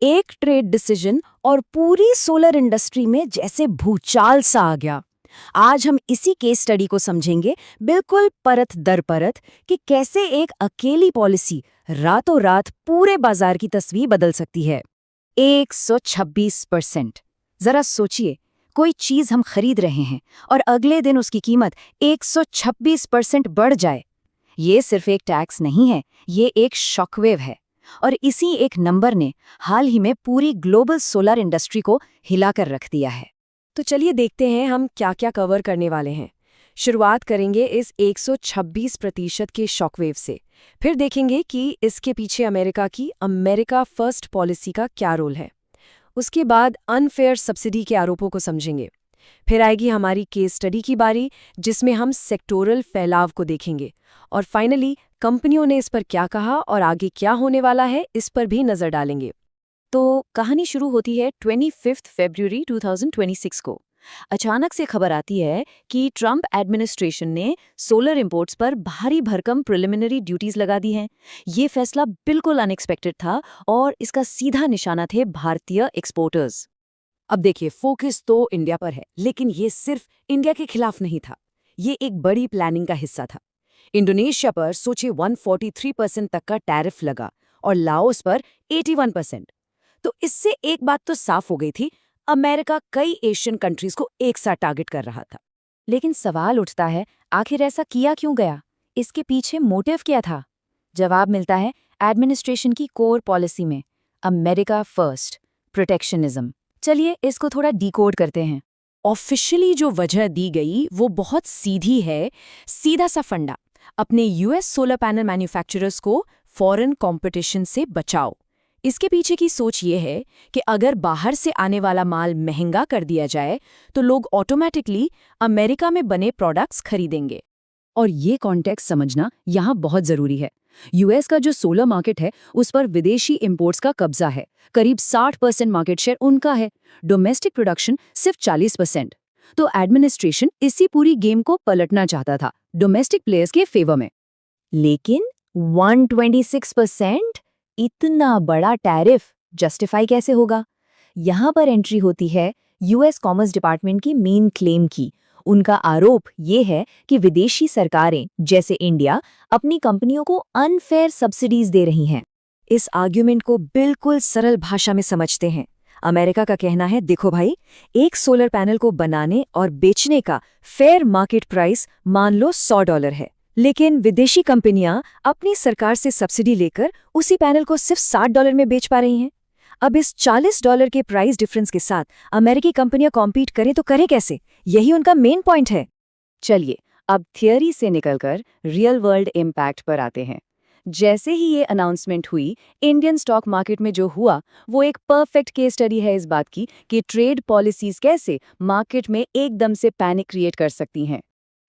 एक trade decision और पूरी सोलर इंडस्ट्री में जैसे भूचाल सा आ गया। आज हम इसी केस स्टडी को समझेंगे, बिल्कुल परत दर परत, कि कैसे एक अकेली पॉलिसी रातों रात पूरे बाजार की तस्वीर बदल सकती है। 126%। जरा सोचिए, कोई चीज हम खरीद रहे हैं और अगले दिन उसकी कीमत 126% बढ़ जाए। ये सिर्फ एक टैक्स नहीं है, ये एक शॉकवेव है। और इसी एक नंबर ने हाल ही में पूरी ग्लोबल सोलर इंडस्ट्री को हिलाकर रख दिया है। तो चलिए देखते हैं हम क्या क्या कवर करने वाले हैं। शुरुआत करेंगे इस 126% के शॉकवेव से। फिर देखेंगे कि इसके पीछे अमेरिका फर्स्ट पॉलिसी का क्या रोल है। उसके बाद अनफेयर सब्सिडी के आरोपों को समझेंगे। फिर आएगी हमारी केस स्टडी की बारी, जिसमें हम सेक्टोरल फैलाव को देखेंगे। और फाइनली कंपनियों ने इस पर क्या कहा और आगे क्या होने वाला है, इस पर भी नजर डालेंगे। तो कहानी शुरू होती है 25 फरवरी 2026 को। अचानक से खबर आती है कि ट्रंप एडमिनिस्ट्रेशन ने सोलर इंपोर्ट्स पर भारी भरकम प्रिलिमिनरी ड्यूटीज लगा दी हैं। ये फैसला बिल्कुल अनएक्सपेक्टेड था और इसका सीधा निशाना थे भारतीय एक्सपोर्टर्स। अब देखिए, फोकस तो इंडिया पर है, लेकिन ये सिर्फ इंडिया के खिलाफ नहीं था। ये एक बड़ी प्लानिंग का हिस्सा था। इंडोनेशिया पर सोचिए 143% तक का टैरिफ लगा और लाओस पर 81%। तो इससे एक बात तो साफ हो गई थी, अमेरिका कई एशियन कंट्रीज को एक साथ टारगेट कर रहा था। लेकिन सवाल उठता है, आखिर ऐसा किया क्यों गया? इसके पीछे मोटिव क्या था? जवाब मिलता है एडमिनिस्ट्रेशन की कोर पॉलिसी में, अमेरिका फर्स्ट, प्रोटेक्शनिज्म। चलिए इसको थोड़ा डिकोड करते हैं। ऑफिशियली जो वजह दी गई वो बहुत सीधी है, सीधा सा फंडा, अपने यूएस सोलर पैनल मैन्युफैक्चरर्स को फॉरेन कंपटीशन से बचाओ। इसके पीछे की सोच ये है कि अगर बाहर से आने वाला माल महंगा कर दिया जाए तो लोग ऑटोमेटिकली अमेरिका में बने प्रोडक्ट्स खरीदेंगे। और ये कॉन्टेक्स्ट समझना यहाँ बहुत जरूरी है। यूएस का जो सोलर मार्केट है उस पर विदेशी इंपोर्ट्स का कब्जा है। करीब 60% मार्केट शेयर उनका है, डोमेस्टिक प्रोडक्शन सिर्फ 40%। तो एडमिनिस्ट्रेशन इसी पूरी गेम को पलटना चाहता था, डोमेस्टिक प्लेयर्स के फेवर में। लेकिन 126%? इतना बड़ा टैरिफ जस्टिफाई कैसे होगा? यहाँ पर एंट्री होती है यूएस कॉमर्स डिपार्टमेंट की मेन क्लेम की। उनका आरोप ये है कि विदेशी सरकारें जैसे इंडिया अपनी कंपनियों को अनफेयर सब्सिडीज दे रही हैं। इस आर्ग्यूमेंट को बिल्कुल सरल भाषा में समझते हैं। अमेरिका का कहना है, देखो भाई, एक सोलर पैनल को बनाने और बेचने का फेयर मार्केट प्राइस मान लो $100 है, लेकिन विदेशी कंपनियां अपनी सरकार से सब्सिडी लेकर उसी पैनल को सिर्फ $60 में बेच पा रही हैं। अब इस $40 के प्राइस डिफरेंस के साथ अमेरिकी कंपनियां कॉम्पीट करें तो करें कैसे? यही उनका मेन पॉइंट है। चलिए अब थियरी से निकलकर रियल वर्ल्ड इम्पैक्ट पर आते हैं। जैसे ही ये अनाउंसमेंट हुई, इंडियन स्टॉक मार्केट में जो हुआ वो एक परफेक्ट केस स्टडी है इस बात की कि ट्रेड पॉलिसीज कैसे मार्केट में एकदम से पैनिक क्रिएट कर सकती हैं।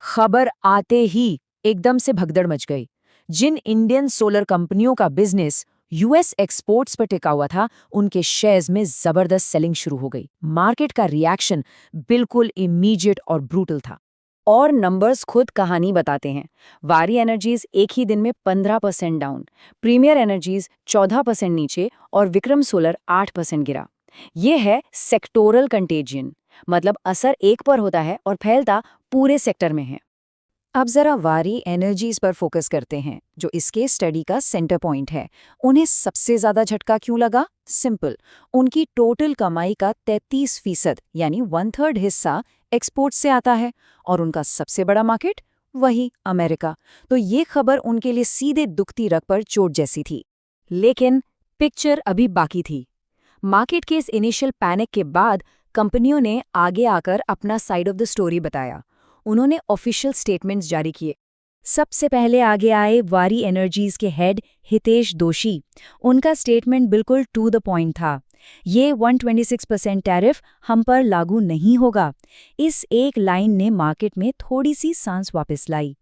खबर आते ही एकदम से भगदड़ मच गई। जिन इंडियन सोलर कंपनियों का बिजनेस यूएस एक्सपोर्ट्स पर टिका हुआ था, उनके शेयर्स में जबरदस्त सेलिंग शुरू हो गई। मार्केट का रिएक्शन बिल्कुल इमीडिएट और ब्रूटल था। और नंबर्स खुद कहानी बताते हैं। वारी एनर्जीज एक ही दिन में 15% डाउन, प्रीमियर एनर्जीज 14% नीचे और विक्रम सोलर 8% गिरा। ये है सेक्टोरल कंटेजियन, मतलब असर एक पर होता है और फैलता पूरे सेक्टर में है। अब जरा वारी एनर्जीज पर फोकस करते हैं, जो इसके स्टडी का सेंटर पॉइंट है। उन्हें सबसे ज्यादा झटका क्यों लगा? सिंपल, उनकी टोटल कमाई का 33% यानी 1/3 हिस्सा एक्सपोर्ट से आता है और उनका सबसे बड़ा मार्केट वही अमेरिका। तो ये खबर उनके लिए सीधे दुखती रग पर चोट जैसी थी। लेकिन पिक्चर अभी बाकी थी। मार्केट के इस इनिशियल पैनिक के बाद कंपनियों ने आगे आकर अपना साइड ऑफ द स्टोरी बताया। उन्होंने ऑफिशियल स्टेटमेंट्स जारी किए। सबसे पहले आगे आए वारी एनर्जीज के हेड हितेश दोषी। उनका स्टेटमेंट बिल्कुल टू द पॉइंट था। ये 126% टैरिफ हम पर लागू नहीं होगा। इस एक लाइन ने मार्केट में थोड़ी सी सांस वापस लाई।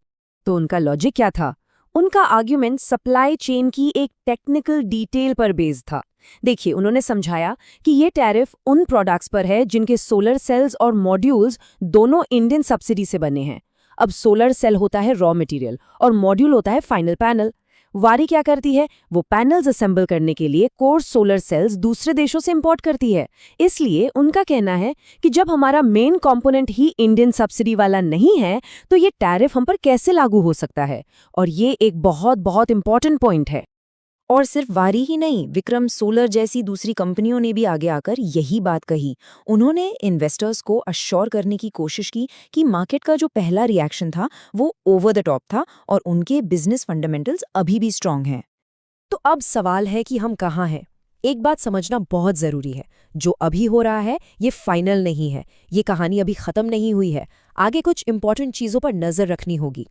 तो उनका लॉजिक क्या था? उनका आर्ग्यूमेंट सप्लाई चेन की एक टेक्निकल डिटेल पर बेस्ड था। देखिए, उन्होंने समझाया कि ये टैरिफ उन प्रोडक्ट्स पर है जिनके सोलर सेल्स और मॉड्यूल्स दोनों इंडियन सब्सिडी से बने हैं। अब सोलर सेल होता है रॉ मटेरियल और मॉड्यूल होता है फाइनल पैनल। वारी क्या करती है, वो पैनल्स असेंबल करने के लिए कोर सोलर सेल्स दूसरे देशों से इंपोर्ट करती है। इसलिए उनका कहना है कि जब हमारा मेन कंपोनेंट ही इंडियन सब्सिडी वाला नहीं है तो ये टैरिफ हम पर कैसे लागू हो सकता है। और ये एक बहुत बहुत इंपॉर्टेंट पॉइंट है। और सिर्फ वारी ही नहीं, विक्रम सोलर जैसी दूसरी कंपनियों ने भी आगे आकर यही बात कही। उन्होंने इन्वेस्टर्स को अश्योर करने की कोशिश की कि मार्केट का जो पहला रिएक्शन था वो ओवर द टॉप था और उनके बिजनेस फंडामेंटल्स अभी भी स्ट्रांग हैं। तो अब सवाल है कि हम कहाँ हैं। एक बात समझना बहुत ज़रूरी है, जो अभी हो रहा है ये फाइनल नहीं है, ये कहानी अभी ख़त्म नहीं हुई है। आगे कुछ इंपॉर्टेंट चीज़ों पर नज़र रखनी होगी।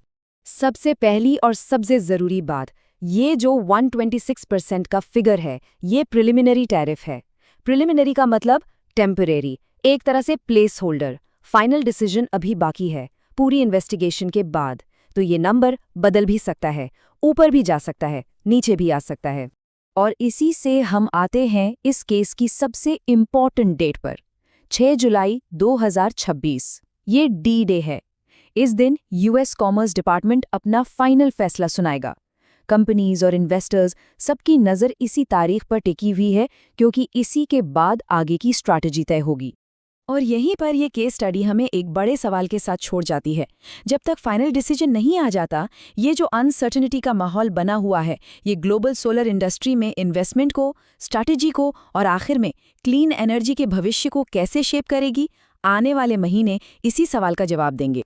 सबसे पहली और सबसे ज़रूरी बात, ये जो 126% का फिगर है ये प्रिलिमिनरी टैरिफ है। प्रिलिमिनरी का मतलब टेम्परेरी, एक तरह से प्लेस होल्डर। फाइनल डिसीजन अभी बाकी है, पूरी इन्वेस्टिगेशन के बाद। तो ये नंबर बदल भी सकता है, ऊपर भी जा सकता है, नीचे भी आ सकता है। और इसी से हम आते हैं इस केस की सबसे इम्पॉर्टेंट डेट पर, 6 जुलाई 2026। ये डी डे है। इस दिन यूएस कॉमर्स डिपार्टमेंट अपना फाइनल फैसला सुनाएगा। कंपनीज और इन्वेस्टर्स सबकी नज़र इसी तारीख पर टिकी हुई है, क्योंकि इसी के बाद आगे की स्ट्रैटेजी तय होगी। और यहीं पर यह केस स्टडी हमें एक बड़े सवाल के साथ छोड़ जाती है। जब तक फाइनल डिसीजन नहीं आ जाता, ये जो अनसर्टेनिटी का माहौल बना हुआ है, ये ग्लोबल सोलर इंडस्ट्री में इन्वेस्टमेंट को, स्ट्रैटेजी को और आखिर में क्लीन एनर्जी के भविष्य को कैसे शेप करेगी। आने वाले महीने इसी सवाल का जवाब देंगे।